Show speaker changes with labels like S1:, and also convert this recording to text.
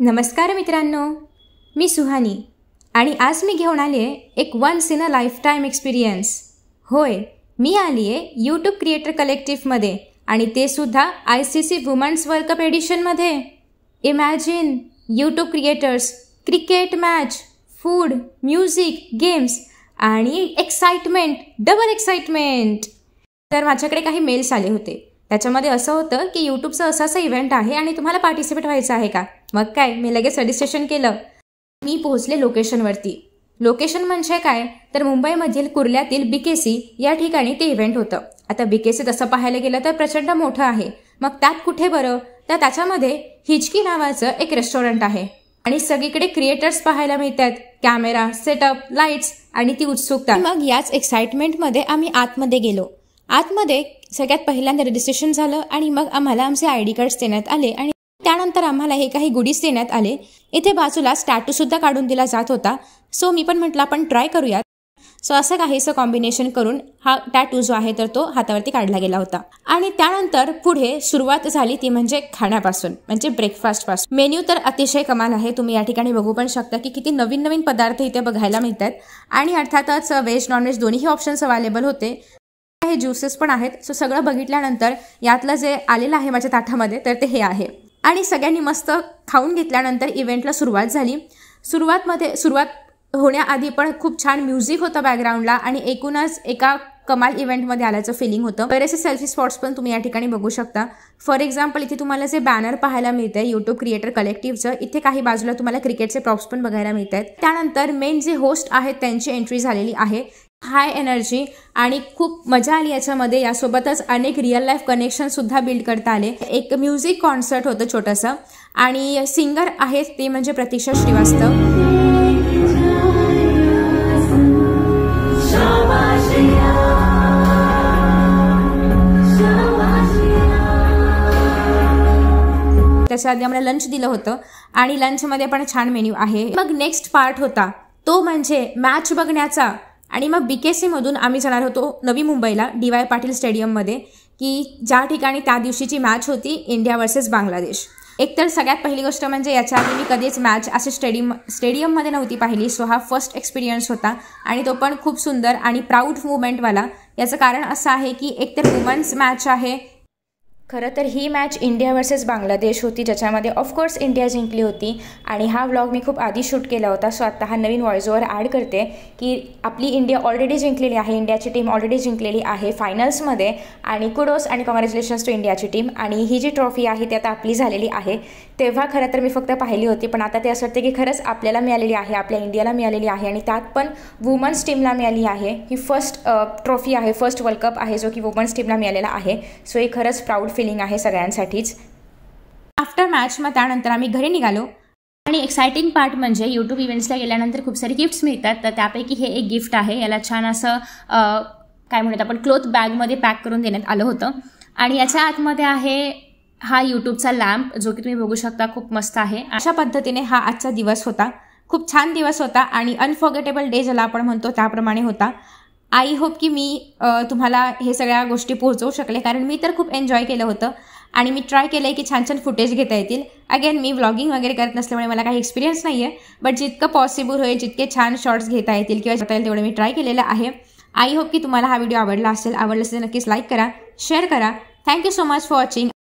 S1: नमस्कार मित्रांनो, मी सुहानी आणि आज मी घेऊन आली आहे एक once in a lifetime experience. होय, मी आली आहे यूट्यूब क्रिएटर कलेक्टिव्हमध्ये आणि ते सुद्धा ICC वुमन्स वर्ल्ड कप एडिशनमध्ये. Imagine YouTube creators, cricket match, food, music, games आणि एक्साइटमेंट, डबल एक्साइटमेंट. तर माझ्याकडे काही मेल्स आले होते. त्याच्यामध्ये असं होतं की यूट्यूबचं असं इव्हेंट आहे आणि तुम्हाला पार्टिसिपेट व्हायचं आहे का. मग काय, मी लगेच रजिस्ट्रेशन केलं. मी पोहोचले लोकेशनवरती. लोकेशन म्हणजे काय तर मुंबईमधील कुर्ल्यातील BKC या ठिकाणी ते इव्हेंट होतं. आता BKC तसं पाहायला गेलं तर प्रचंड मोठं आहे. मग त्यात कुठे बरं, तर त्याच्यामध्ये हिचकी नावाचं एक रेस्टॉरंट आहे आणि सगळीकडे क्रिएटर्स पाहायला मिळतात. कॅमेरा, सेटअप, लाईट्स आणि ती उत्सुकता. मग याच एक्साइटमेंटमध्ये आम्ही आतमध्ये गेलो. आतमध्ये सगळ्यात पहिल्यांदा रजिस्ट्रेशन झालं आणि मग आम्हाला आमचे ID कार्ड्स देण्यात आले आणि त्यानंतर आम्हाला हे काही गुडीज देण्यात आले. इथे बाजूला स्टॅटूसुद्धा काढून दिला जात होता. सो मी पण म्हटलं आपण ट्राय करूयात. सो असं काहीसं कॉम्बिनेशन करून हा टॅटू जो आहे तर तो हातावरती काढला गेला होता. आणि त्यानंतर पुढे सुरुवात झाली ती म्हणजे खाण्यापासून, म्हणजे ब्रेकफास्टपासून. मेन्यू तर अतिशय कमाल आहे. तुम्ही या ठिकाणी बघू पण शकता की किती नवीन नवीन पदार्थ इथे बघायला मिळतात आणि अर्थातच व्हेज नॉनव्हेज दोन्ही ऑप्शन्स अवेलेबल होते. हे ज्युसेस पण आहेत. सो सगळं बघितल्यानंतर यातलं जे आलेलं आहे माझ्या ताटामध्ये तर ते हे आहे आणि सगळ्यांनी मस्त खाऊन घेतल्यानंतर इव्हेंटला सुरुवात झाली. सुरुवात होण्याआधी पण खूप छान म्युझिक होतं बॅकग्राऊंडला आणि एकूणच एका कमाल इव्हेंटमध्ये आल्याचं फिलिंग होतं. बरेचसे सेल्फी स्पॉट्स पण तुम्ही या ठिकाणी बघू शकता. फॉर एक्झाम्पल इथे तुम्हाला जे बॅनर पाहायला मिळतं आहे यूट्यूब क्रिएटर कलेक्टिव्हचं, इथे काही बाजूला तुम्हाला क्रिकेटचे प्रॉप्स पण बघायला मिळत आहेत. त्यानंतर मेन जे होस्ट आहेत त्यांची एंट्री झालेली आहे. हाय एनर्जी आणि खूप मजा आली याच्यामध्ये. यासोबतच अनेक रिअल लाईफ कनेक्शनसुद्धा बिल्ड करता आले. एक म्युझिक कॉन्सर्ट होतं छोटंसं आणि सिंगर आहेत ते म्हणजे प्रतीक्षा श्रीवास्तव. त्याच्या आधी आम्हाला लंच दिलं होतं आणि लंचमध्ये पण छान मेन्यू आहे. मग नेक्स्ट पार्ट होता तो म्हणजे मॅच बघण्याचा आणि मग BKC मधून आम्ही जाणार होतो नवी मुंबईला DY पाटील स्टेडियममध्ये, की ज्या ठिकाणी त्या दिवशीची मॅच होती इंडिया वर्सेस बांगलादेश. एकतर सगळ्यात पहिली गोष्ट म्हणजे याच्या आधी मी कधीच मॅच असे स्टेडियममध्ये नव्हती पाहिली. सो हा फर्स्ट एक्सपिरियन्स होता आणि तो पण खूप सुंदर आणि प्राऊड मुवमेंटवाला. याचं कारण असं आहे की एकतर वुमन्स मॅच आहे. खरं तर ही मॅच इंडिया वर्सेस बांगलादेश होती ज्याच्यामध्ये ऑफकोर्स इंडिया जिंकली होती आणि हा व्लॉग मी खूप आधी शूट केला होता. सो आत्ता हा नवीन व्हॉइस ओव्हर ॲड करते की आपली इंडिया ऑलरेडी जिंकलेली आहे. इंडियाची टीम ऑलरेडी जिंकलेली आहे फायनल्समध्ये आणि कुडोस आणि कॉंग्रॅच्युलेशन्स टू इंडियाची टीम. आणि ही जी ट्रॉफी आहे ती आता आपली झालेली आहे. तेव्हा खरं तर मी फक्त पाहिली होती पण आता ते असं वाटतं की खरंच आपल्याला मिळालेली आहे, आपल्या इंडियाला मिळालेली आहे आणि त्यात पण वुमन्स टीमला मिळाली आहे. ही फर्स्ट ट्रॉफी आहे, फर्स्ट वर्ल्ड कप आहे जो की वुमन्स टीमला मिळालेला आहे. सो ही खरंच प्राऊड फिलिंग आहे सगळ्यांसाठीच. आफ्टर मॅच मग त्यानंतर आम्ही घरी निघालो आणि एक्साइटिंग पार्ट म्हणजे यूट्यूब इव्हेंट्सला गेल्यानंतर खूप सारे गिफ्ट्स मिळतात. तर त्यापैकी हे एक गिफ्ट आहे. याला छान असं काय म्हणतात आपण क्लोथ बॅगमध्ये पॅक करून देण्यात आलं होतं आणि याच्या आतमध्ये आहे हा यूट्यूबचा लॅम्प जो की तुम्ही बघू शकता, खूप मस्त आहे. अशा पद्धतीने हा आजचा दिवस होता. खूप छान दिवस होता आणि अनफॉर्गेटेबल डे ज्याला आपण म्हणतो त्याप्रमाणे होता. आय होप की मी तुम्हाला हे सगळ्या गोष्टी पोहोचवू शकले, कारण मी तर खूप एन्जॉय केलं होतं आणि मी ट्राय केलं आहे की छान छान फुटेज घेता येतील. अगेन मी व्लॉगिंग वगैरे करत नसल्यामुळे मला काही एक्सपिरियन्स नाही आहे, बट जितकं पॉसिबल होईल, जितके छान शॉर्ट्स घेता येतील किंवा जाता येईल तेवढं मी ट्राय केलेलं आहे. आय होप की तुम्हाला हा व्हिडिओ आवडला असेल. आवडला असेल नक्कीच लाईक करा, शेअर करा. Thank you so much for watching.